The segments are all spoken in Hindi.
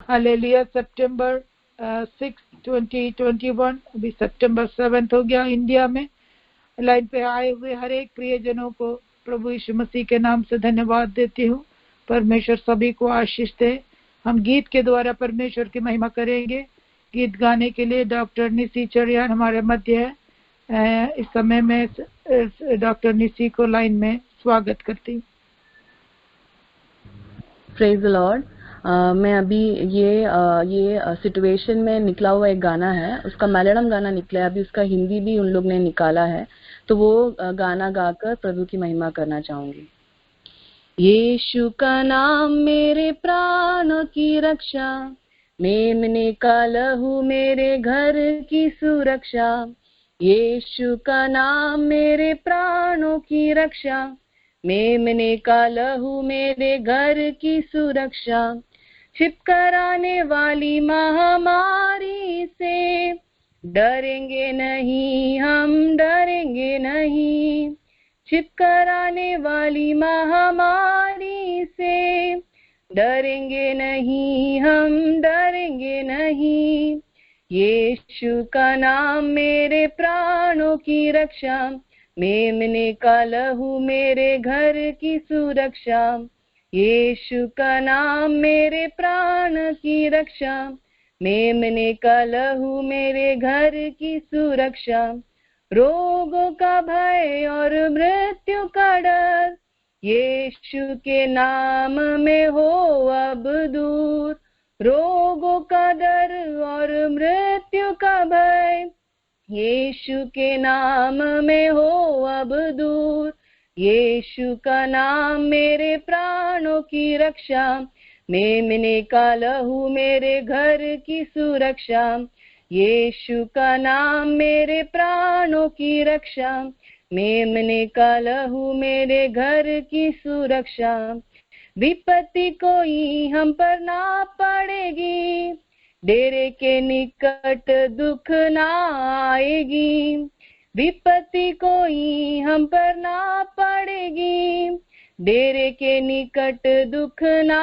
हालेलुया। सितंबर 6, 2021 अभी सितंबर 7 हो गया। इंडिया में लाइन पे आए हुए हर एक प्रियजनों को प्रभु यीशु मसीह के नाम से धन्यवाद देती हूँ। परमेश्वर सभी को आशीष दे। हम गीत के द्वारा परमेश्वर की महिमा करेंगे। गीत गाने के लिए डॉक्टर निसी चरियान हमारे मध्य है। इस समय में डॉक्टर निसी को लाइन में स्वागत करती हूँ। Praise the Lord. मैं अभी ये सिचुएशन में निकला हुआ एक गाना है, उसका मलयालम गाना निकला है, अभी उसका हिंदी भी उन लोग ने निकाला है, तो वो गाना गाकर प्रभु की महिमा करना चाहूंगी। यीशु का नाम मेरे प्राणों की रक्षा, मेमने का लहू मेरे घर की सुरक्षा। यीशु का नाम मेरे प्राणों की रक्षा, मेमने का लहू मेरे घर की सुरक्षा। छिपकर आने वाली महामारी से डरेंगे नहीं, हम डरेंगे नहीं। छिपकर आने वाली महामारी से डरेंगे नहीं, हम डरेंगे नहीं। यीशु का नाम मेरे प्राणों की रक्षा, मेमने का लहू मेरे घर की सुरक्षा। यीशु का नाम मेरे प्राण की रक्षा, मेमने का लहू मेरे घर की सुरक्षा। रोगों का भय और मृत्यु का डर यीशु के नाम में हो अब दूर। रोगों का डर और मृत्यु का भय यीशु के नाम में हो अब दूर। यीशु का नाम मेरे प्राणों की रक्षा, मेमने का लहू मेरे घर की सुरक्षा। यीशु का नाम मेरे प्राणों की रक्षा, मेमने का लहू मेरे घर की सुरक्षा। विपत्ति कोई हम पर ना पड़ेगी, डेरे के निकट दुख ना आएगी। विपत्ति कोई हम पर ना पड़ेगी, डेरे के निकट दुख ना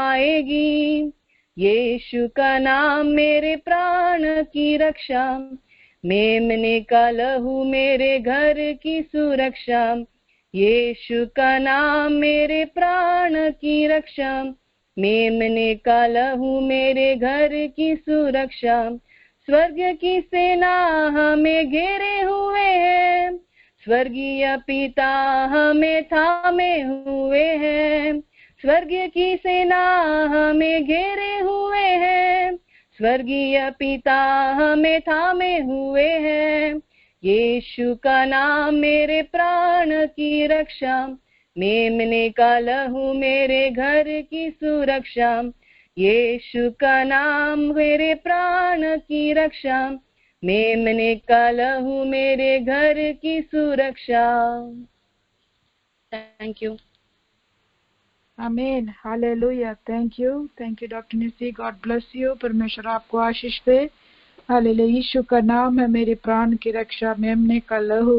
आएगी। यीशु का नाम मेरे प्राण की रक्षा, मेमने का लहू मेरे घर की सुरक्षा। यीशु का नाम मेरे प्राण की रक्षा, मेमने का लहू मेरे घर की सुरक्षा। स्वर्ग की सेना हमें घेरे हुए है, स्वर्गीय पिता हमें थामे हुए हैं। स्वर्ग की सेना हमें घेरे हुए हैं, स्वर्गीय पिता हमें थामे हुए हैं। यीशु का नाम मेरे प्राण की रक्षा, मेमने का लहू मेरे घर की सुरक्षा। यीशु का नाम मेरे प्राण की रक्षा, मेमने का लहू मेरे घर की सुरक्षा। Thank you. आमीन। Hallelujah. Thank you doctor Nisi. God bless you. परमेश्वर आपको आशीष दे। हालेलुया। यीशु का नाम है मेरे प्राण की रक्षा, मेमने का लहू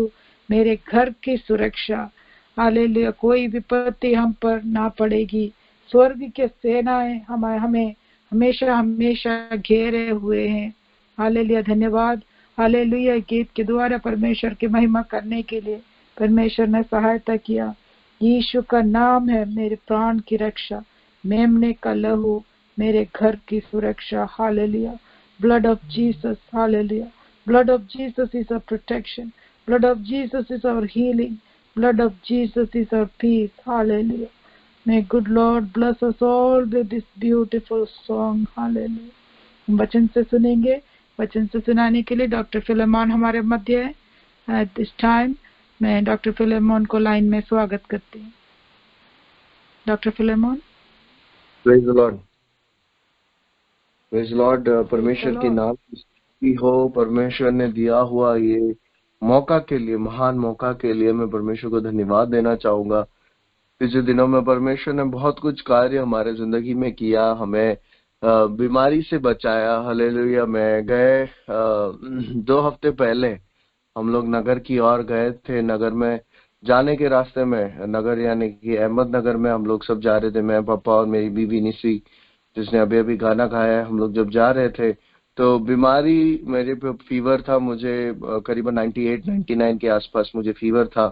मेरे घर की सुरक्षा। हालेलुया। कोई विपत्ति हम पर ना पड़ेगी। स्वर्ग के सेनाएं हमें हमेशा हमेशा घेरे हुए हैं। हालेलुया। धन्यवाद। हालेलुया। गीत के द्वारा परमेश्वर की महिमा करने के लिए परमेश्वर ने सहायता किया। यीशु का नाम है मेरे प्राण की रक्षा, मेमने का लहू मेरे घर की सुरक्षा। Hallelujah. Blood of Jesus, hallelujah. Blood of Jesus is our protection. Blood of Jesus is our healing. Blood of Jesus is our peace. Hallelujah. May good Lord bless us all with this beautiful song. Hallelujah. हम वचन से सुनेंगे। वचन से सुनाने के लिए डॉक्टर फिलेमोन हमारे मध्य है। At this time मैं डॉक्टर फिलेमोन को लाइन में स्वागत करती हूँ। Doctor Philemon. Praise the Lord. Praise the Lord. परमेश्वर के नाम की हो। परमेश्वर ने दिया हुआ ये मौका के लिए, महान मौका के लिए मैं परमेश्वर को धन्यवाद देना चाहूंगा। पिछले दिनों में परमेश्वर ने बहुत कुछ कार्य हमारे जिंदगी में किया, हमें बीमारी से बचाया। हालेलुया। मैं गए 2 हफ्ते पहले हम लोग नगर की ओर गए थे। नगर में जाने के रास्ते में, नगर यानी कि अहमदनगर में हम लोग सब जा रहे थे, मैं, पापा और मेरी बीवी निसी। जिसने अभी अभी गाना गाया है। हम लोग जब जा रहे थे तो बीमारी, मेरे पे फीवर था, मुझे करीबन 98-99 के आसपास मुझे फीवर था।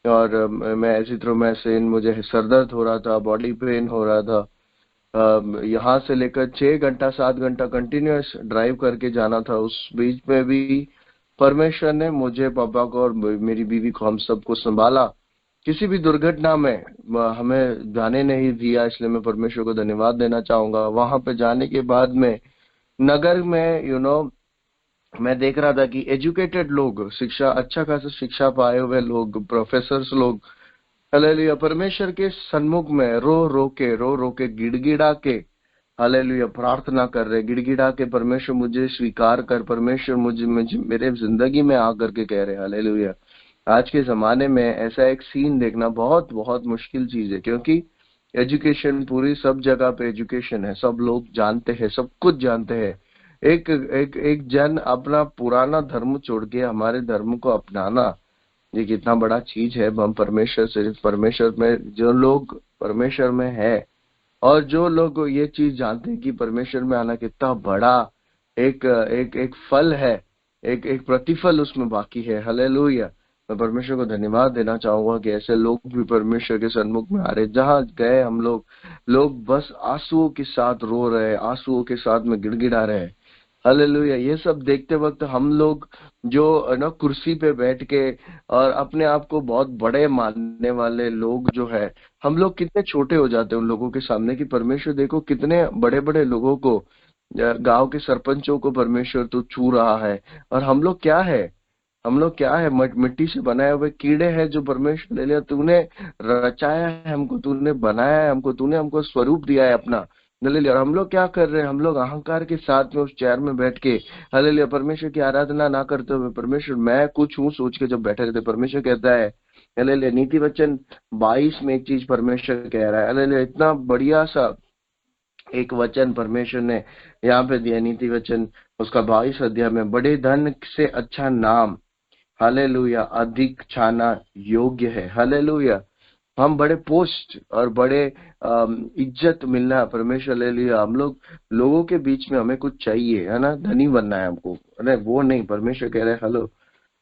और मैं एजिथ्रोमाइसिन, मुझे सर दर्द हो रहा था, बॉडी पेन हो रहा था। यहाँ से लेकर 6 घंटा 7 घंटा कंटिन्यूअस ड्राइव करके जाना था। उस बीच में भी परमेश्वर ने मुझे, पापा को और मेरी बीवी को, हम सबको संभाला। किसी भी दुर्घटना में हमें जाने नहीं दिया, इसलिए मैं परमेश्वर को धन्यवाद देना चाहूंगा। वहां पे जाने के बाद में नगर में मैं देख रहा था कि एजुकेटेड लोग, शिक्षा, अच्छा खासा शिक्षा पाए हुए लोग, प्रोफेसर्स लोग, हालेलुया, परमेश्वर के सन्मुख में रो रो के गिड़गिड़ा के हालेलुया प्रार्थना कर रहे, गिड़गिड़ा के, परमेश्वर मुझे स्वीकार कर, परमेश्वर मुझे मेरे जिंदगी में आकर के कह रहे हालेलुया। आज के जमाने में ऐसा एक सीन देखना बहुत बहुत मुश्किल चीज है, क्योंकि एजुकेशन, पूरी सब जगह पे एजुकेशन है, सब लोग जानते हैं, सब कुछ जानते हैं। एक जन अपना पुराना धर्म छोड़ के हमारे धर्म को अपनाना, ये कितना बड़ा चीज है। हम परमेश्वर से, परमेश्वर में जो लोग परमेश्वर में है, और जो लोग ये चीज जानते हैं कि परमेश्वर में आना कितना बड़ा एक एक एक फल है, एक प्रतिफल उसमें बाकी है। हालेलुया। मैं परमेश्वर को धन्यवाद देना चाहूंगा कि ऐसे लोग भी परमेश्वर के सन्मुख में आ रहे। जहां गए हम लोग बस आंसुओं के साथ रो रहे, आंसुओं के साथ में गिड़गिड़ा रहे। हालेलुया। ये सब देखते वक्त हम लोग जो ना कुर्सी पे बैठ के और अपने आप को बहुत बड़े मानने वाले लोग जो है, हम लोग कितने छोटे हो जाते हैं उन लोगों के सामने, कि परमेश्वर देखो कितने बड़े बड़े लोगों को, गांव के सरपंचों को परमेश्वर तो छू रहा है। और हम लोग क्या है, हम लोग क्या है, मिट्टी से बनाए हुए कीड़े हैं जो परमेश्वर ले लिया। तूने रचाया है हमको, तूने बनाया है हमको, तूने हमको स्वरूप दिया है अपना, हालेलुया। और हम लोग क्या कर रहे हैं, हम लोग अहंकार के साथ में उस चेयर में बैठ के हालेलुया परमेश्वर की आराधना ना करते हुए, परमेश्वर मैं कुछ हूँ सोच के जब बैठे रहते। परमेश्वर कहता है हालेलुया, नीति वचन 22 में एक चीज परमेश्वर कह रहा है, हालेलुया, इतना बढ़िया सा एक वचन परमेश्वर ने यहाँ पे दिया, नीति वचन उसका 22 अध्याय में, बड़े धन से अच्छा नाम हालेलुया अधिक छाना योग्य है। हालेलुया। हम बड़े पोस्ट और बड़े इज्जत मिलना परमेश्वर ले लिया। हम लोगों के बीच में हमें कुछ चाहिए, है ना, धनी बनना है हमको, अरे वो नहीं, परमेश्वर कह रहे हैं हेलो,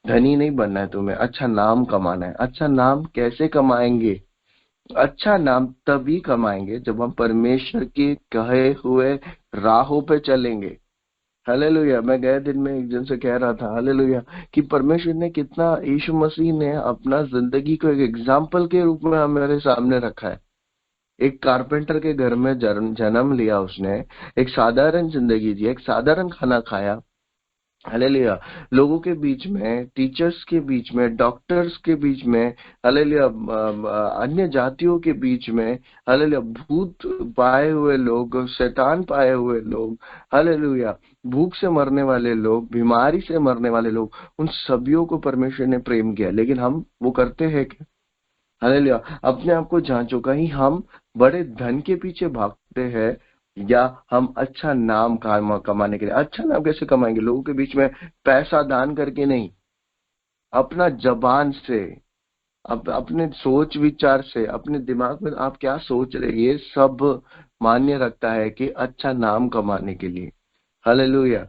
धनी नहीं बनना है तुम्हें, अच्छा नाम कमाना है। अच्छा नाम कैसे कमाएंगे? अच्छा नाम तभी कमाएंगे जब हम परमेश्वर के कहे हुए राहों पे चलेंगे। हालेलुया। मैं गए दिन में एक जन से कह रहा था हालेलुया कि परमेश्वर ने कितना, यीशु मसीह ने अपना जिंदगी को एक एग्जाम्पल के रूप में हमारे सामने रखा है। एक कारपेंटर के घर में जन्म लिया उसने, एक साधारण जिंदगी जी, एक साधारण खाना खाया। हालेलुया। लोगों के बीच में, टीचर्स के बीच में, डॉक्टर्स के बीच में, हालेलुया, अन्य जातियों के बीच में, हालेलुया, भूत पाए हुए लोग, शैतान पाए हुए लोग, हालेलुया, भूख से मरने वाले लोग, बीमारी से मरने वाले लोग, उन सभियों को परमेश्वर ने प्रेम किया। लेकिन हम वो करते हैं क्या? हालेलुया। अपने आप को जांचो, कहीं हम बड़े धन के पीछे भागते हैं या हम अच्छा नाम कमाने के लिए। अच्छा नाम कैसे कमाएंगे? लोगों के बीच में पैसा दान करके नहीं, अपना जबान से, अपने सोच विचार से, अपने दिमाग में आप क्या सोच रहे, ये सब मान्य रखता है कि अच्छा नाम कमाने के लिए। हालेलुया।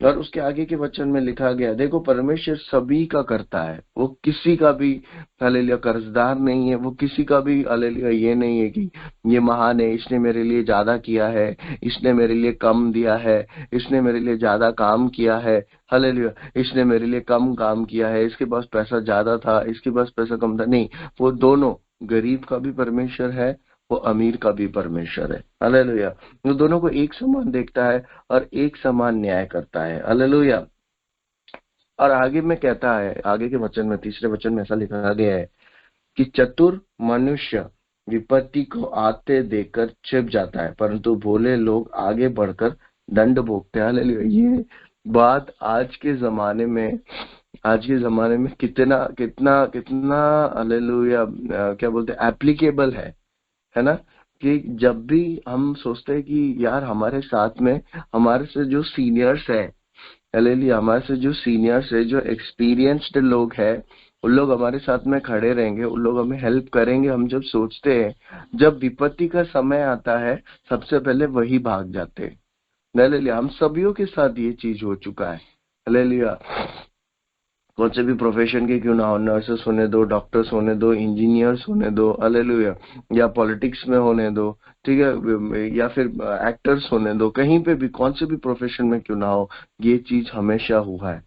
और उसके आगे के वचन में लिखा गया, देखो परमेश्वर सभी का करता है, वो किसी का भी हालेलुया कर्जदार नहीं है, वो किसी का भी हालेलुया ये नहीं है कि ये महान है, इसने मेरे लिए ज्यादा किया है, इसने मेरे लिए कम दिया है, इसने मेरे लिए ज्यादा काम किया है, हालेलुया, इसने मेरे लिए कम काम किया है, इसके पास पैसा ज्यादा था, इसके पास पैसा कम था। नहीं, वो दोनों, गरीब का भी परमेश्वर है, वो अमीर का भी परमेश्वर है। हालेलुया। वो दोनों को एक समान देखता है और एक समान न्याय करता है। हालेलुया। और आगे में कहता है, आगे के वचन में, तीसरे वचन में ऐसा लिखा गया है कि चतुर मनुष्य विपत्ति को आते देखकर छिप जाता है, परंतु भोले लोग आगे बढ़कर दंड भोगते हैं। हालेलुया। ये बात आज के जमाने में, आज के जमाने में कितना कितना कितना हालेलुया क्या बोलते हैं, एप्लीकेबल है ना, कि जब भी हम सोचते हैं कि यार हमारे साथ में, हमारे से जो सीनियर्स है, हालेलुया, हमारे से जो सीनियर्स है, जो एक्सपीरियंस्ड लोग है, उन लोग हमारे साथ में खड़े रहेंगे, उन लोग हमें हेल्प करेंगे। हम जब सोचते हैं, जब विपत्ति का समय आता है, सबसे पहले वही भाग जाते हैं। हालेलुया। हम सभियों के साथ ये चीज हो चुका है। हालेलुया। कौन से भी प्रोफेशन के क्यों ना हो, नर्सेस होने दो, डॉक्टर्स होने दो, इंजीनियर्स होने दो, हालेलुया, या पॉलिटिक्स में होने दो, ठीक है, या फिर एक्टर्स होने दो, कहीं पे भी कौन से भी प्रोफेशन में क्यों ना हो, ये चीज हमेशा हुआ है।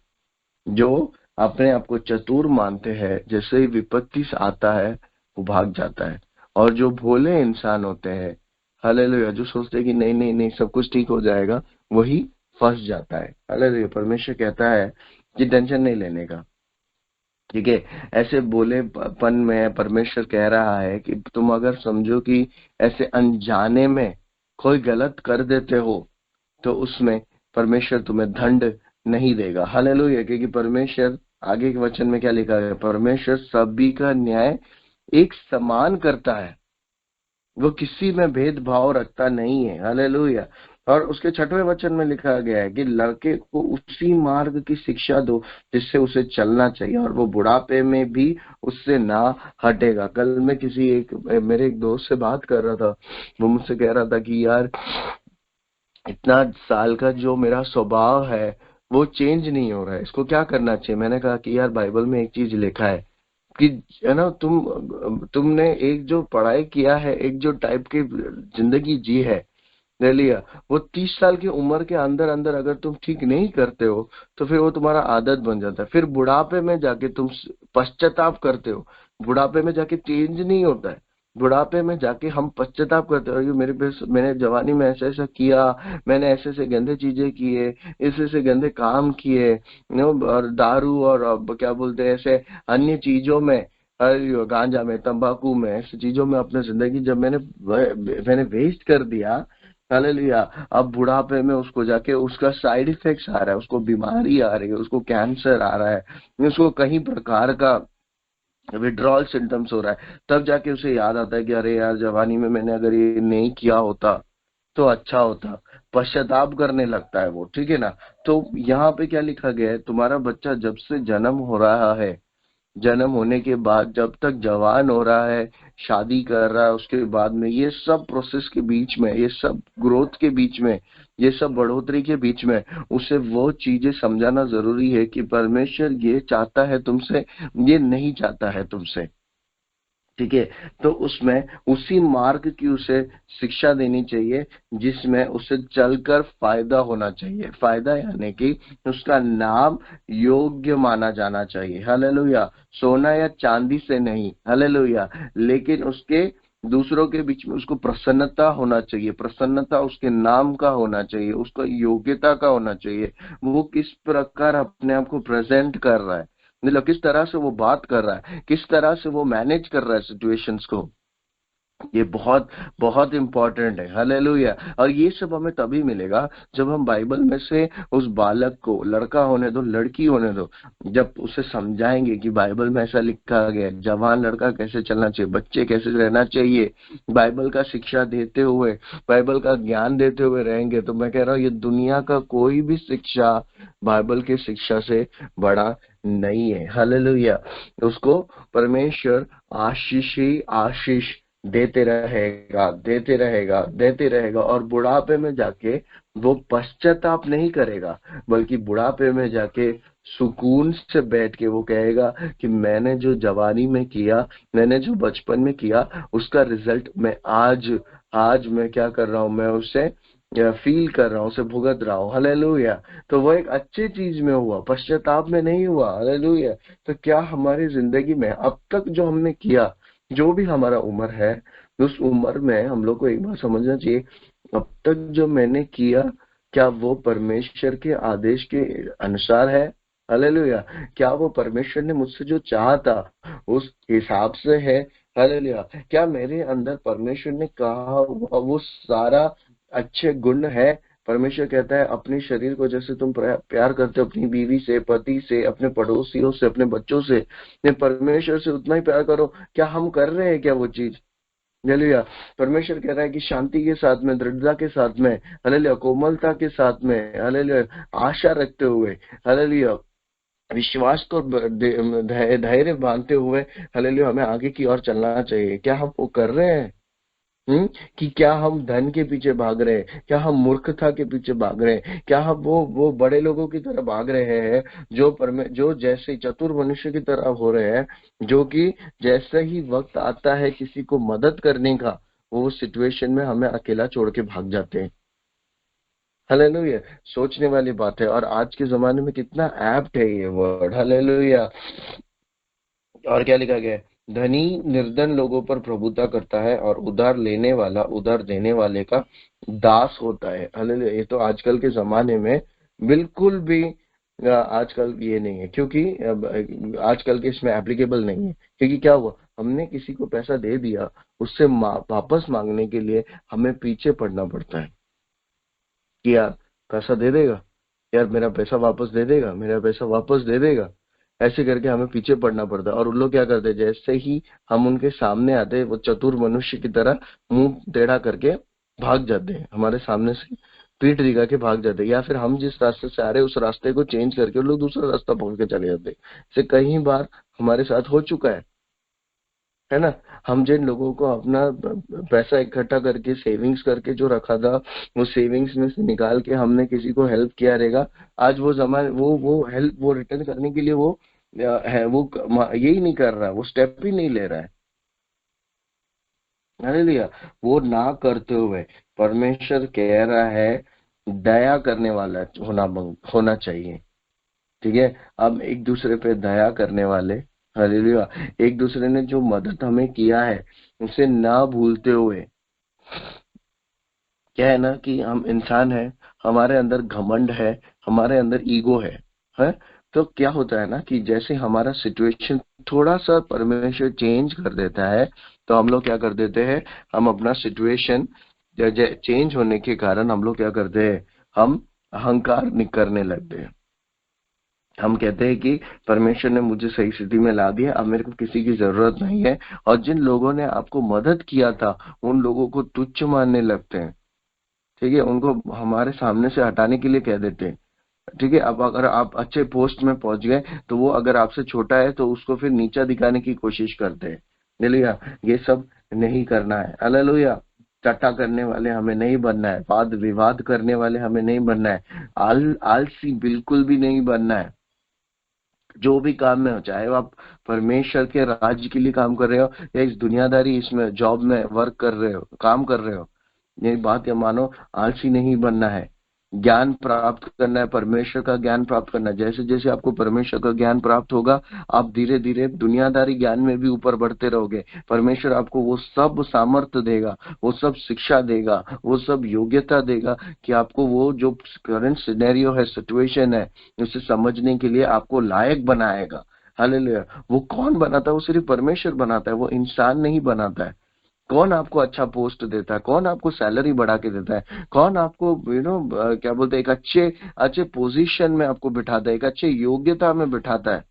जो अपने आप को चतुर मानते हैं, जैसे ही विपत्ति से आता है वो भाग जाता है। और जो भोले इंसान होते हैं, हालेलुया, जो सोचते हैं कि नहीं नहीं नहीं सब कुछ ठीक हो जाएगा, वही फंस जाता है। हालेलुया। परमेश्वर कहता है कि टेंशन नहीं लेने का, ठीक है। ऐसे बोलेपन में परमेश्वर कह रहा है कि तुम अगर समझो कि ऐसे अनजाने में कोई गलत कर देते हो, तो उसमें परमेश्वर तुम्हें दंड नहीं देगा। हालेलुया। क्योंकि परमेश्वर, आगे के वचन में क्या लिखा है, परमेश्वर सभी का न्याय एक समान करता है, वो किसी में भेदभाव रखता नहीं है। हालेलुया। और उसके 6वें वचन में लिखा गया है कि लड़के को उसी मार्ग की शिक्षा दो जिससे उसे चलना चाहिए, और वो बुढ़ापे में भी उससे ना हटेगा। कल मैं मेरे एक दोस्त से बात कर रहा था, वो मुझसे कह रहा था कि यार, इतना साल का जो मेरा स्वभाव है वो चेंज नहीं हो रहा है, इसको क्या करना चाहिए। मैंने कहा कि यार, बाइबल में एक चीज लिखा है कि, है ना, तुमने एक जो पढ़ाई किया है, एक जो टाइप की जिंदगी जी है, ले लिया, वो 30 साल की उम्र के अंदर अंदर अगर तुम ठीक नहीं करते हो, तो फिर वो तुम्हारा आदत बन जाता है। फिर बुढ़ापे में जाके तुम पश्चाताप करते हो, बुढ़ापे में जाके चेंज नहीं होता है। बुढ़ापे में जाके हम पश्चाताप करते हो, ये मैंने जवानी में ऐसा ऐसा किया, मैंने ऐसे ऐसे गंदे चीजें किए, ऐसे ऐसे गंदे काम किए, और दारू और अब क्या बोलते हैं, ऐसे अन्य चीजों में, गांजा में, तंबाकू में, ऐसी चीजों में अपनी जिंदगी जब मैंने वेस्ट कर दिया, हालेलुया, अब बुढ़ापे में उसको जाके उसका साइड इफेक्ट्स आ रहा है, उसको बीमारी आ रही है, उसको कैंसर आ रहा है, उसको कहीं प्रकार का विड्रॉल सिम्टम्स हो रहा है। तब जाके उसे याद आता है कि अरे यार, जवानी में मैंने अगर ये नहीं किया होता तो अच्छा होता। पश्चाताप करने लगता है वो, ठीक है ना। तो यहाँ पे क्या लिखा गया है, तुम्हारा बच्चा जब से जन्म हो रहा है, जन्म होने के बाद जब तक जवान हो रहा है, शादी कर रहा है, उसके बाद में ये सब प्रोसेस के बीच में, ये सब ग्रोथ के बीच में, ये सब बढ़ोतरी के बीच में, उसे वो चीजें समझाना जरूरी है कि परमेश्वर ये चाहता है तुमसे, ये नहीं चाहता है तुमसे, ठीक है। तो उसमें उसी मार्ग की उसे शिक्षा देनी चाहिए जिसमें उसे चलकर फायदा होना चाहिए। फायदा यानी कि उसका नाम योग्य माना जाना चाहिए। हालेलुया। सोना या चांदी से नहीं, हालेलुया, लेकिन उसके दूसरों के बीच में उसको प्रसन्नता होना चाहिए, प्रसन्नता उसके नाम का होना चाहिए, उसका योग्यता का होना चाहिए, वो किस प्रकार अपने आप को प्रेजेंट कर रहा है, मतलब किस तरह से वो बात कर रहा है, किस तरह से वो मैनेज कर रहा है सिचुएशंस को। ये बहुत बहुत इंपॉर्टेंट है। हालेलुया। और ये सब हमें तभी मिलेगा जब हम बाइबल में से उस बालक को, लड़का होने दो लड़की होने दो, जब उसे समझाएंगे कि बाइबल में ऐसा लिखा गया है, जवान लड़का कैसे चलना चाहिए, बच्चे कैसे रहना चाहिए, बाइबल का शिक्षा देते हुए, बाइबल का ज्ञान देते हुए रहेंगे, तो मैं कह रहा हूँ ये दुनिया का कोई भी शिक्षा बाइबल की शिक्षा से बड़ा नहीं है। हालेलुया। उसको परमेश्वर आशीष ही आशीष देते रहेगा, देते रहेगा, देते रहेगा। और बुढ़ापे में जाके वो पश्चाताप नहीं करेगा, बल्कि बुढ़ापे में जाके सुकून से बैठ के वो कहेगा कि मैंने जो जवानी में किया, मैंने जो बचपन में किया, उसका रिजल्ट मैं आज मैं क्या कर रहा हूँ, मैं उसे फील कर रहा हूँ, उसे भुगत रहा हूँ। हालेलुया। तो वो एक अच्छी चीज में हुआ, पश्चाताप में नहीं हुआ। हालेलुया। तो क्या हमारी जिंदगी में अब तक जो हमने किया, जो भी हमारा उम्र है, उस उम्र में हम लोग को एक बात समझना चाहिए, अब तक जो मैंने किया, क्या वो परमेश्वर के आदेश के अनुसार है। हालेलुया। क्या वो परमेश्वर ने मुझसे जो चाहा था उस हिसाब से है। हालेलुया। क्या मेरे अंदर परमेश्वर ने कहा वो सारा अच्छे गुण है। परमेश्वर कहता है अपने शरीर को जैसे तुम प्यार करते हो, अपनी बीवी से, पति से, अपने पड़ोसियों से, अपने बच्चों से, परमेश्वर से उतना ही प्यार करो। क्या हम कर रहे हैं क्या वो चीज। हालेलुया। परमेश्वर कह रहा है कि शांति के साथ में, दृढ़ता के साथ में, हालेलुया, कोमलता के साथ में, हालेलुया, आशा रखते हुए, हालेलुया, विश्वास को धैर्य बांधते हुए हालेलुया हमें आगे की ओर चलना चाहिए। क्या हम वो कर रहे हैं? कि क्या हम धन के पीछे भाग रहे हैं? क्या हम मूर्खता के पीछे भाग रहे हैं? क्या हम वो बड़े लोगों की तरह भाग रहे हैं जो जैसे चतुर मनुष्य की तरह हो रहे हैं, जो कि जैसे ही वक्त आता है किसी को मदद करने का, वो सिचुएशन में हमें अकेला छोड़ के भाग जाते हैं। हालेलुया, सोचने वाली बात है। और आज के जमाने में कितना एप्ट है ये वर्ड, हालेलुया। और क्या लिखा गया है? धनी निर्धन लोगों पर प्रभुता करता है और उधार लेने वाला उधार देने वाले का दास होता है। हालेलुया, ये तो आजकल के जमाने में बिल्कुल भी आजकल ये नहीं है, क्योंकि आजकल के इसमें एप्लीकेबल नहीं है। क्योंकि क्या हुआ, हमने किसी को पैसा दे दिया, उससे वापस मांगने के लिए हमें पीछे पड़ना पड़ता है कि यार पैसा दे देगा, यार मेरा पैसा वापस दे देगा, मेरा पैसा वापस दे देगा, ऐसे करके हमें पीछे पड़ना पड़ता है। और उन लोग क्या करते हैं, जैसे ही हम उनके सामने आते हैं, वो चतुर मनुष्य की तरह मुंह टेढ़ा करके भाग जाते हैं, हमारे सामने से पीठ दिखा के भाग जाते हैं। या फिर हम जिस रास्ते से आ रहे हैं उस रास्ते को चेंज करके उन लोग दूसरा रास्ता पकड़ के चले जाते हैं। इसे कई बार हमारे साथ हो चुका है ना। हम जिन लोगों को अपना पैसा इकट्ठा करके सेविंग्स करके जो रखा था, वो सेविंग्स में से निकाल के हमने किसी को हेल्प किया रहेगा, आज वो जमाने वो हेल्प वो रिटर्न करने के लिए वो है वो यही नहीं कर रहा है, वो स्टेप ही नहीं ले रहा है। हालेलुया, वो ना करते हुए परमेश्वर कह रहा है दया करने वाला होना चाहिए। ठीक है, अब एक दूसरे पे दया करने वाले, हालेलुया, एक दूसरे ने जो मदद हमें किया है उसे ना भूलते हुए। क्या है ना कि हम इंसान है, हमारे अंदर घमंड है, हमारे अंदर ईगो है। तो क्या होता है ना कि जैसे हमारा सिचुएशन थोड़ा सा परमेश्वर चेंज कर देता है, तो हम लोग क्या कर देते हैं, हम अपना सिचुएशन चेंज होने के कारण हम लोग क्या करते हैं, हम अहंकार करने लगते हैं। हम कहते हैं कि परमेश्वर ने मुझे सही स्थिति में ला दिया, अब मेरे को किसी की जरूरत नहीं है। और जिन लोगों ने आपको मदद किया था उन लोगों को तुच्छ मानने लगते हैं। ठीक है, उनको हमारे सामने से हटाने के लिए कह देते हैं। ठीक है, अब अगर आप अच्छे पोस्ट में पहुंच गए तो वो अगर आपसे छोटा है तो उसको फिर नीचा दिखाने की कोशिश करते हैं। हालेलुया, ये सब नहीं करना है। हालेलुया, चट्टा करने वाले हमें नहीं बनना है, वाद विवाद करने वाले हमें नहीं बनना है, आलसी बिल्कुल भी नहीं बनना है। जो भी काम में हो, चाहे आप परमेश्वर के राज्य के लिए काम कर रहे हो या इस दुनियादारी इसमें जॉब में वर्क कर रहे हो, काम कर रहे हो, ये बात या मानो, आलसी नहीं बनना है। ज्ञान प्राप्त करना है, परमेश्वर का ज्ञान प्राप्त करना है। जैसे जैसे आपको परमेश्वर का ज्ञान प्राप्त होगा, आप धीरे धीरे दुनियादारी ज्ञान में भी ऊपर बढ़ते रहोगे। परमेश्वर आपको वो सब सामर्थ्य देगा, वो सब शिक्षा देगा, वो सब योग्यता देगा कि आपको वो जो करंट सिनेरियो है, सिचुएशन है, उसे समझने के लिए आपको लायक बनाएगा। हालेलुया, वो कौन बनाता है? वो सिर्फ परमेश्वर बनाता है, वो इंसान नहीं बनाता है। कौन आपको अच्छा पोस्ट देता है? कौन आपको सैलरी बढ़ा के देता है? कौन आपको क्या बोलते हैं, एक अच्छे अच्छे पोजीशन में आपको बिठाता है, एक अच्छे योग्यता में बिठाता है?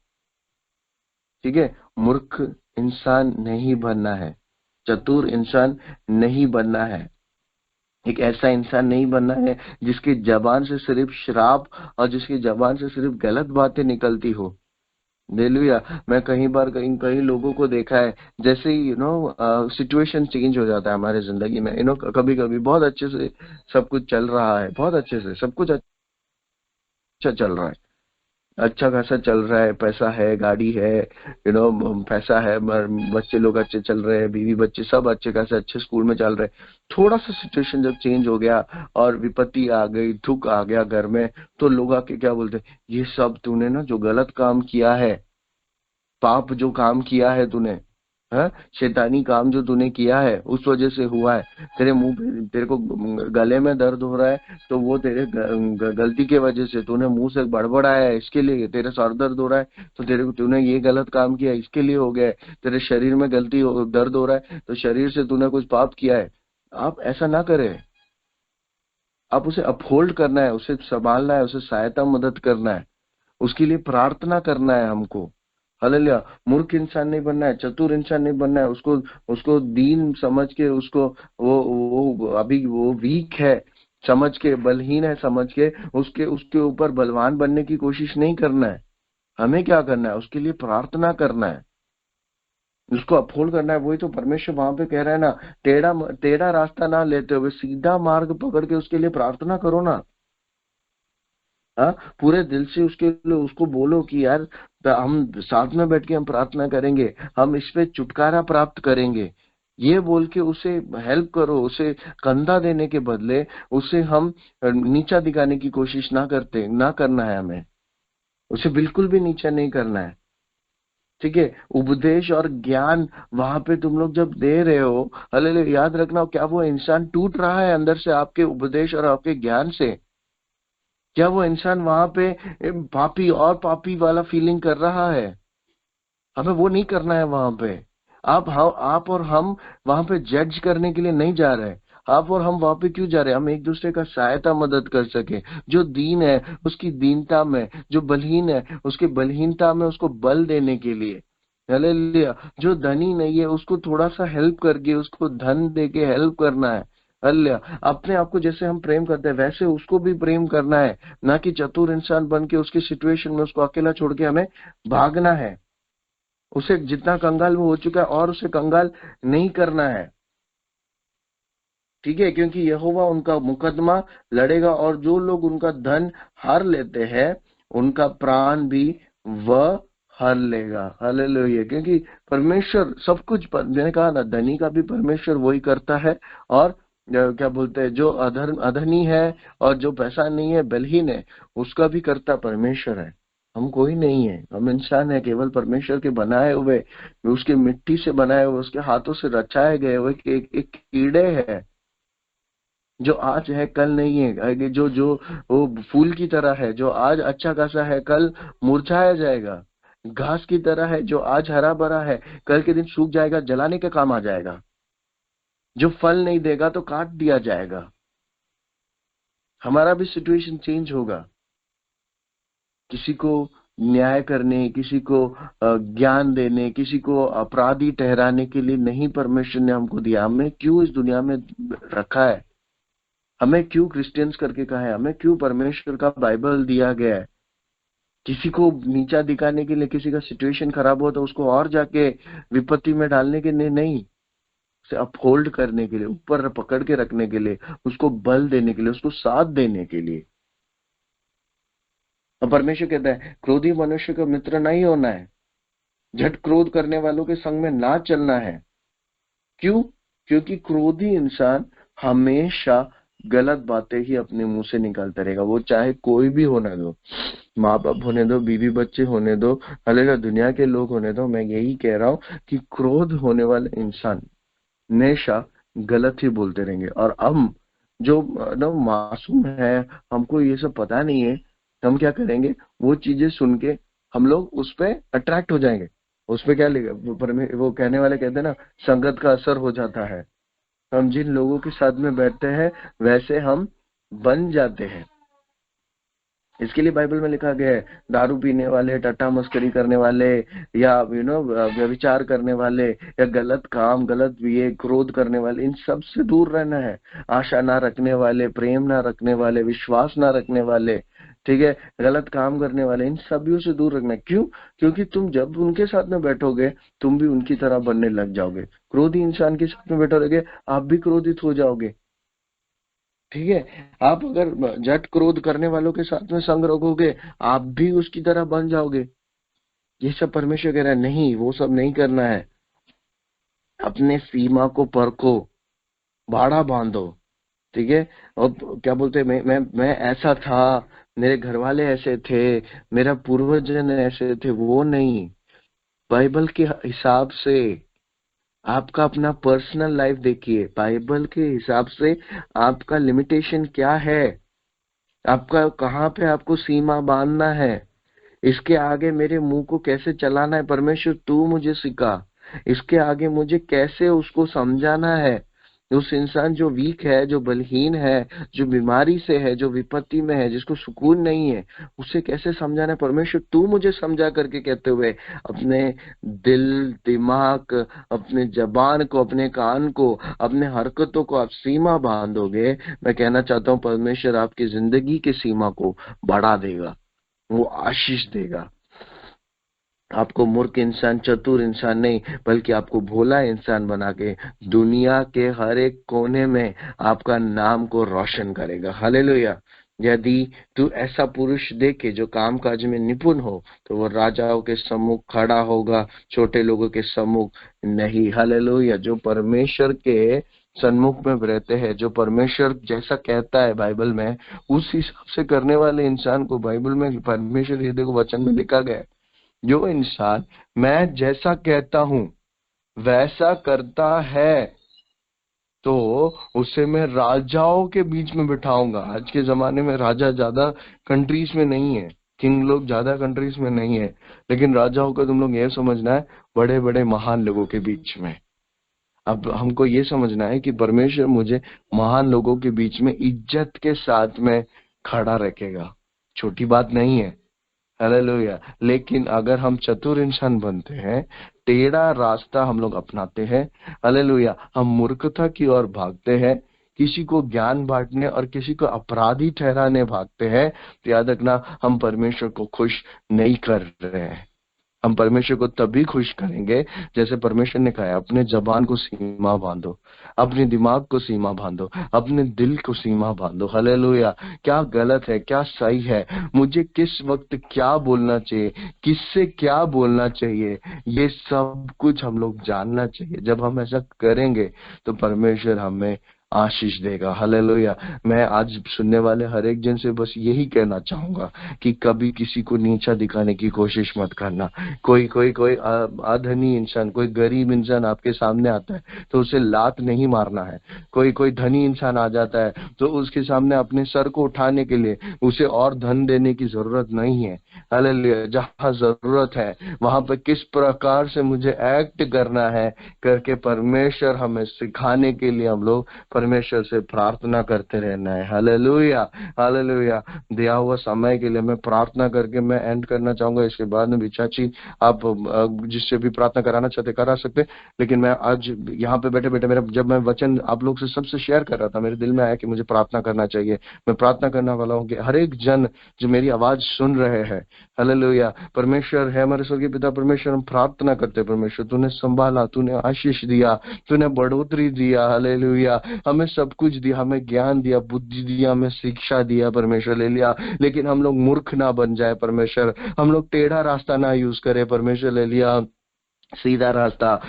ठीक है, मूर्ख इंसान नहीं बनना है, चतुर इंसान नहीं बनना है, एक ऐसा इंसान नहीं बनना है जिसकी जबान से सिर्फ श्राप और जिसकी जबान से सिर्फ गलत बातें निकलती हो। हालेलुया, मैं कई बार कई लोगों को देखा है, जैसे ही सिचुएशन चेंज हो जाता है हमारे जिंदगी में, कभी कभी बहुत अच्छे से सब कुछ चल रहा है, बहुत अच्छे से सब कुछ अच्छा चल रहा है, अच्छा खासा चल रहा है, पैसा है, गाड़ी है, पैसा है, बच्चे लोग अच्छे चल रहे हैं, बीवी बच्चे सब अच्छे खासे अच्छे स्कूल में चल रहे हैं। थोड़ा सा सिचुएशन जब चेंज हो गया और विपत्ति आ गई, दुख आ गया घर में, तो लोग आके क्या बोलते हैं, ये सब तूने ना जो गलत काम किया है, पाप जो काम किया है तूने, है शैतानी काम जो तूने किया है, उस वजह से हुआ है। तेरे मुंह पे, तेरे को गले में दर्द हो रहा है तो वो तेरे गलती के वजह से, तूने मुंह से बड़बड़ाया है इसके लिए। तेरे सर दर्द हो रहा है तो तूने ये गलत काम किया इसके लिए हो गया है। तेरे शरीर में दर्द हो रहा है तो शरीर से तूने कुछ पाप किया है। आप ऐसा ना करें, आप उसे अपहोल्ड करना है, उसे संभालना है, उसे सहायता मदद करना है, उसके लिए प्रार्थना करना है हमको। हालेलुया, मूर्ख इंसान नहीं बनना है, चतुर इंसान नहीं बनना है, उसको उसको दीन समझ के, उसको वो अभी वो वीक है समझ के, बलहीन है समझ के उसके उसके ऊपर बलवान बनने की कोशिश नहीं करना है। हमें क्या करना है? उसके लिए प्रार्थना करना है, उसको अपहोल्ड करना है। वही तो परमेश्वर वहां पे कह रहा है ना, टेढ़ा टेढ़ा रास्ता ना लेते हुए सीधा मार्ग पकड़ के उसके लिए प्रार्थना करो ना। हाँ, पूरे दिल से उसके लिए उसको बोलो कि यार हम साथ में बैठ के हम प्रार्थना करेंगे, हम इस पे छुटकारा प्राप्त करेंगे, ये बोल के उसे हेल्प करो। उसे कंधा देने के बदले उसे हम नीचा दिखाने की कोशिश ना करना है हमें, उसे बिल्कुल भी नीचा नहीं करना है। ठीक है, उपदेश और ज्ञान वहां पे तुम लोग जब दे रहे हो, हालेलुया, याद रखना, क्या वो इंसान टूट रहा है अंदर से आपके उपदेश और आपके ज्ञान से? क्या वो इंसान वहां पे पापी और पापी वाला फीलिंग कर रहा है? हमें वो नहीं करना है वहां पे। आप और हम वहां पे जज करने के लिए नहीं जा रहे। आप और हम वहां पे क्यों जा रहे हैं? हम एक दूसरे का सहायता मदद कर सके। जो दीन है उसकी दीनता में, जो बलहीन है उसकी बलहीनता में उसको बल देने के लिए। हालेलुया। जो धनी नहीं है उसको थोड़ा सा हेल्प करके उसको धन दे के हेल्प करना है। हालेलुया। अपने आप को जैसे हम प्रेम करते हैं वैसे उसको भी प्रेम करना है, ना कि चतुर इंसान बन के उसकी सिचुएशन में उसको अकेला छोड़ के हमें भागना है। उसे जितना कंगाल वो हो चुका है और उसे कंगाल नहीं करना है। ठीक है, क्योंकि यहोवा उनका मुकदमा लड़ेगा और जो लोग उनका धन हार लेते हैं उनका प्राण भी वह हर लेगा। हालेलुया। क्योंकि परमेश्वर सब कुछ, मैंने कहा ना, धनी का भी परमेश्वर वही करता है। और क्या बोलते हैं, जो अधनी है और जो पैसा नहीं है, बलहीन है, उसका भी करता परमेश्वर है। हम कोई नहीं है, हम इंसान है, केवल परमेश्वर के बनाए हुए, उसके मिट्टी से बनाए हुए, उसके हाथों से रचाए गए हुए एक कीड़े हैं, जो आज है कल नहीं है। जो जो वो फूल की तरह है, जो आज अच्छा खासा है कल मुरझाया जाएगा। घास की तरह है, जो आज हरा भरा है कल के दिन सूख जाएगा, जलाने के काम आ जाएगा। जो फल नहीं देगा तो काट दिया जाएगा। हमारा भी सिचुएशन चेंज होगा। किसी को न्याय करने, किसी को ज्ञान देने, किसी को अपराधी ठहराने के लिए नहीं परमेश्वर ने हमको दिया। हमें क्यों इस दुनिया में रखा है? हमें क्यों क्रिश्चियंस करके कहा है? हमें क्यों परमेश्वर का बाइबल दिया गया है? किसी को नीचा दिखाने के लिए, किसी का सिचुएशन खराब हो तो उसको और जाके विपत्ति में डालने के लिए नहीं, उसे अपहोल्ड करने के लिए, ऊपर पकड़ के रखने के लिए, उसको बल देने के लिए, उसको साथ देने के लिए। और परमेश्वर कहता है क्रोधी मनुष्य का मित्र नहीं होना है, झट क्रोध करने वालों के संग में ना चलना है। क्यों? क्योंकि क्रोधी इंसान हमेशा गलत बातें ही अपने मुंह से निकालता रहेगा। वो चाहे कोई भी होने दो, माँ बाप होने दो, बीवी बच्चे होने दो, हालेलुया, दुनिया के लोग होने दो। मैं यही कह रहा हूँ कि क्रोध होने वाले इंसान हमेशा गलत ही बोलते रहेंगे। और हम जो ना मासूम है, हमको ये सब पता नहीं है, हम क्या करेंगे? वो चीजें सुन के हम लोग उस पे अट्रैक्ट हो जाएंगे। उस पे क्या लिखा, वो कहने वाले कहते हैं ना, संगत का असर हो जाता है। हम जिन लोगों के साथ में बैठते हैं वैसे हम बन जाते हैं। इसके लिए बाइबल में लिखा गया है, दारू पीने वाले, टट्टा मस्करी करने वाले, या व्यभिचार करने वाले, या गलत काम, गलत ये क्रोध करने वाले, इन सब से दूर रहना है। आशा ना रखने वाले, प्रेम ना रखने वाले, विश्वास ना रखने वाले, ठीक है, गलत काम करने वाले, इन सभी से दूर रखना है। क्यों? क्योंकि तुम जब उनके साथ में बैठोगे तुम भी उनकी तरह बनने लग जाओगे। क्रोधी इंसान के साथ में बैठोगे आप भी क्रोधित हो जाओगे। ठीक है, आप अगर झट क्रोध करने वालों के साथ में संग रखोगे आप भी उसकी तरह बन जाओगे। ये सब परमेश्वर कह रहा है नहीं, वो सब नहीं करना है। अपने सीमा को परखो, बाड़ा बांधो। ठीक है, और क्या बोलते हैं, मैं ऐसा था, मेरे घर वाले ऐसे थे, मेरा पूर्वजन ऐसे थे, वो नहीं। बाइबल के हिसाब से आपका अपना पर्सनल लाइफ देखिए, बाइबल के हिसाब से आपका लिमिटेशन क्या है, आपका कहाँ पे आपको सीमा बांधना है, इसके आगे मेरे मुंह को कैसे चलाना है, परमेश्वर तू मुझे सिखा। इसके आगे मुझे कैसे उसको समझाना है। उस इंसान जो वीक है, जो बलहीन है, जो बीमारी से है, जो विपत्ति में है, जिसको सुकून नहीं है, उसे कैसे समझाना है, परमेश्वर तू मुझे समझा करके कहते हुए अपने दिल, दिमाग, अपने जबान को, अपने कान को, अपने हरकतों को आप सीमा बांधोगे, मैं कहना चाहता हूँ परमेश्वर आपकी जिंदगी की सीमा को बढ़ा देगा, वो आशीष देगा। आपको मूर्ख इंसान, चतुर इंसान नहीं, बल्कि आपको भोला इंसान बना के दुनिया के हर एक कोने में आपका नाम को रोशन करेगा। हालेलुया। यदि तू ऐसा पुरुष देखे जो काम काज में निपुण हो, तो वो राजाओं के सम्मुख खड़ा होगा, छोटे लोगों के सम्मुख नहीं। हालेलुया। जो परमेश्वर के सन्मुख में रहते हैं, जो परमेश्वर जैसा कहता है बाइबल में, उस हिसाब से करने वाले इंसान को बाइबल में परमेश्वर, ये देखो वचन में लिखा गया है, जो इंसान मैं जैसा कहता हूं वैसा करता है, तो उसे मैं राजाओं के बीच में बिठाऊंगा। आज के जमाने में राजा ज्यादा कंट्रीज में नहीं है, किंग लोग ज्यादा कंट्रीज में नहीं है, लेकिन राजाओं का तुम लोग ये समझना है, बड़े बड़े महान लोगों के बीच में। अब हमको ये समझना है कि परमेश्वर मुझे महान लोगों के बीच में इज्जत के साथ में खड़ा रखेगा। छोटी बात नहीं है। हालेलुया। लेकिन अगर हम चतुर इंसान बनते हैं, टेढ़ा रास्ता हम लोग अपनाते हैं, हालेलुया, हम मूर्खता की ओर भागते हैं, किसी को ज्ञान बांटने और किसी को अपराधी ठहराने भागते हैं, तो याद रखना हम परमेश्वर को खुश नहीं कर रहे हैं। हम परमेश्वर को तभी खुश करेंगे जैसे परमेश्वर ने कहा है, अपने जबान को सीमा बांधो, अपने दिमाग को सीमा बांधो, अपने दिल को सीमा बांधो। हालेलुया। क्या गलत है, क्या सही है, मुझे किस वक्त क्या बोलना चाहिए, किससे क्या बोलना चाहिए, ये सब कुछ हम लोग जानना चाहिए। जब हम ऐसा करेंगे तो परमेश्वर हमें आशीष देगा। हालेलुया। मैं आज सुनने वाले हर एक जन से बस यही कहना चाहूंगा कि कभी किसी को नीचा दिखाने की कोशिश मत करना। कोई अधनी इंसान, कोई गरीब इंसान आपके सामने आता है तो उसे लात नहीं मारना है। कोई धनी इंसान आ जाता है तो उसके सामने अपने सर को उठाने के लिए उसे और धन देने की जरूरत नहीं है। हालेलुया। जहां जरूरत है वहां पर किस प्रकार से मुझे एक्ट करना है करके परमेश्वर हमें सिखाने के लिए हम लोग परमेश्वर से प्रार्थना करते रहना है। हालेलुया। हालेलुया। दिया हुआ समय के लिए मैं प्रार्थना करके मैं एंड करना चाहूंगा। इसके बाद में चाची आप जिससे भी प्रार्थना कराना चाहते करा सकते, लेकिन मैं आज यहाँ पे बैठे बैठे मेरा जब मैं वचन आप लोग से सबसे शेयर कर रहा था, मेरे दिल में आया कि मुझे प्रार्थना करना चाहिए। मैं प्रार्थना करने वाला हूँ कि हर एक जन जो मेरी आवाज सुन रहे हैं, हालेलुया, परमेश्वर है हमारे स्वर्गीय पिता परमेश्वर, हम प्रार्थना करते परमेश्वर, तूने संभाला, तूने आशीष दिया, तूने बढ़ोतरी दिया, हालेलुया, हमें सब कुछ दिया, हमें ज्ञान दिया, बुद्धि दिया, हमें शिक्षा दिया परमेश्वर, ले लिया, लेकिन हम लोग मूर्ख ना बन जाए परमेश्वर, हम लोग टेढ़ा रास्ता ना यूज करे परमेश्वर, ले लिया सीधा रास्ता,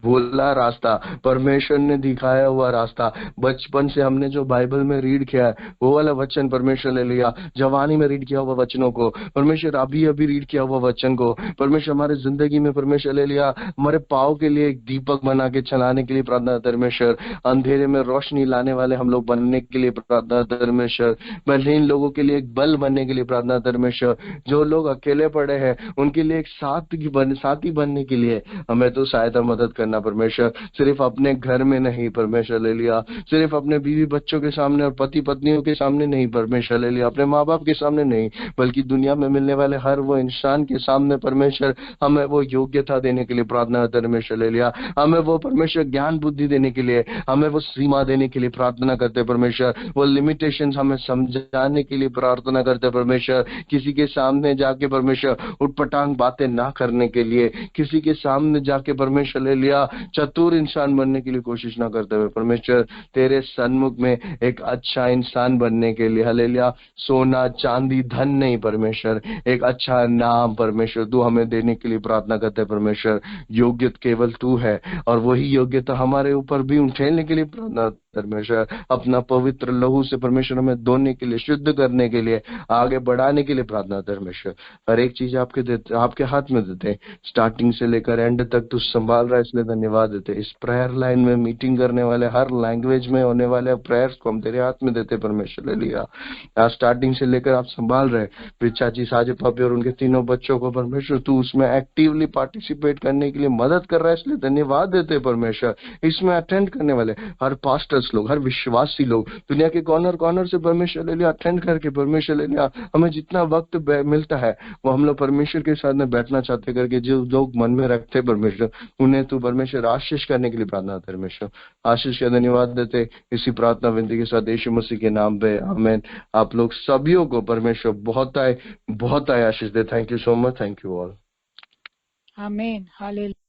भोला रास्ता, परमेश्वर ने दिखाया हुआ रास्ता, बचपन से हमने जो बाइबल में रीड किया है वो वाला वचन परमेश्वर ले लिया, जवानी में रीड किया हुआ वचनों को परमेश्वर, अभी अभी रीड किया हुआ वचन को परमेश्वर हमारे जिंदगी में परमेश्वर ले लिया, हमारे पाँव के लिए एक दीपक बना के चलाने के लिए प्रार्थना परमेश्वर, अंधेरे में रोशनी लाने वाले हम लोग बनने के लिए प्रार्थना परमेश्वर, बलहीन लोगों के लिए एक बल बनने के लिए प्रार्थना परमेश्वर, जो लोग अकेले पड़े हैं उनके लिए एक साथी बनने के लिए हमें तो सहायता मदद करना परमेश्वर, सिर्फ अपने घर में नहीं परमेश्वर ले लिया, सिर्फ अपने बीवी बच्चों के सामने और पति पत्नियों के सामने नहीं परमेश्वर ले लिया, अपने माँ बाप के सामने नहीं, बल्कि दुनिया में मिलने वाले हर वो इंसान के सामने परमेश्वर हमें वो योग्यता देने के लिए प्रार्थना परमेश्वर ले लिया, हमें वो परमेश्वर ज्ञान बुद्धि देने के लिए, हमें वो सीमा देने के लिए प्रार्थना करते परमेश्वर, वो लिमिटेशन हमें समझाने के लिए प्रार्थना करते परमेश्वर, किसी के सामने जाके परमेश्वर उटपटांग बातें ना करने के लिए, किसी के सामने जाके परमेश्वर ले लिया चतुर इंसान बनने के लिए कोशिश ना करते हुए परमेश्वर, तेरे सन्मुख में एक अच्छा इंसान बनने के लिए, हालेलुया, सोना चांदी धन नहीं परमेश्वर, एक अच्छा नाम परमेश्वर तू हमें देने के लिए प्रार्थना करते हैं परमेश्वर, योग्यता केवल तू है और वही योग्यता हमारे ऊपर भी उठेलने के लिए प्रार्थना परमेश्वर, अपना पवित्र लहू से परमेश्वर हमें धोने के लिए, शुद्ध करने के लिए, आगे बढ़ाने के लिए प्रार्थना परमेश्वर, हर एक चीज आपके हाथ में देते हैं, स्टार्टिंग से लेकर एंड तक तू संभाल रहा है, इसलिए धन्यवाद देते। इस प्रेयर लाइन में मीटिंग करने वाले हर लैंग्वेज में होने वाले प्रेयर्स को हम तेरे हाथ में देते परमेश्वर, ले लिया आज स्टार्टिंग से लेकर आप संभाल रहे चाची साजे पापी और उनके तीनों बच्चों को परमेश्वर, तू उसमें एक्टिवली पार्टिसिपेट करने के लिए मदद कर रहा है, इसलिए धन्यवाद देते परमेश्वर। इसमें अटेंड करने वाले हर पास्टर्स लोग, हर विश्वासी लोग दुनिया के कॉर्नर कॉर्नर से परमेश्वर ले लिया अटेंड करके परमेश्वर ले लिया, हमें जितना वक्त मिलता है वो हम लोग परमेश्वर के साथ में बैठना चाहते करके जो लोग मन में रखते परमेश्वर, उन्हें तू परमेश्वर आशीष करने के लिए प्रार्थना परमेश्वर, आशीष का धन्यवाद देते इसी प्रार्थना विनती के साथ यीशु मसीह के नाम पे आमीन। आप लोग सभी को परमेश्वर बहुत आए आशीष दे। Thank you so much, thank you all. आमीन हालेलुया।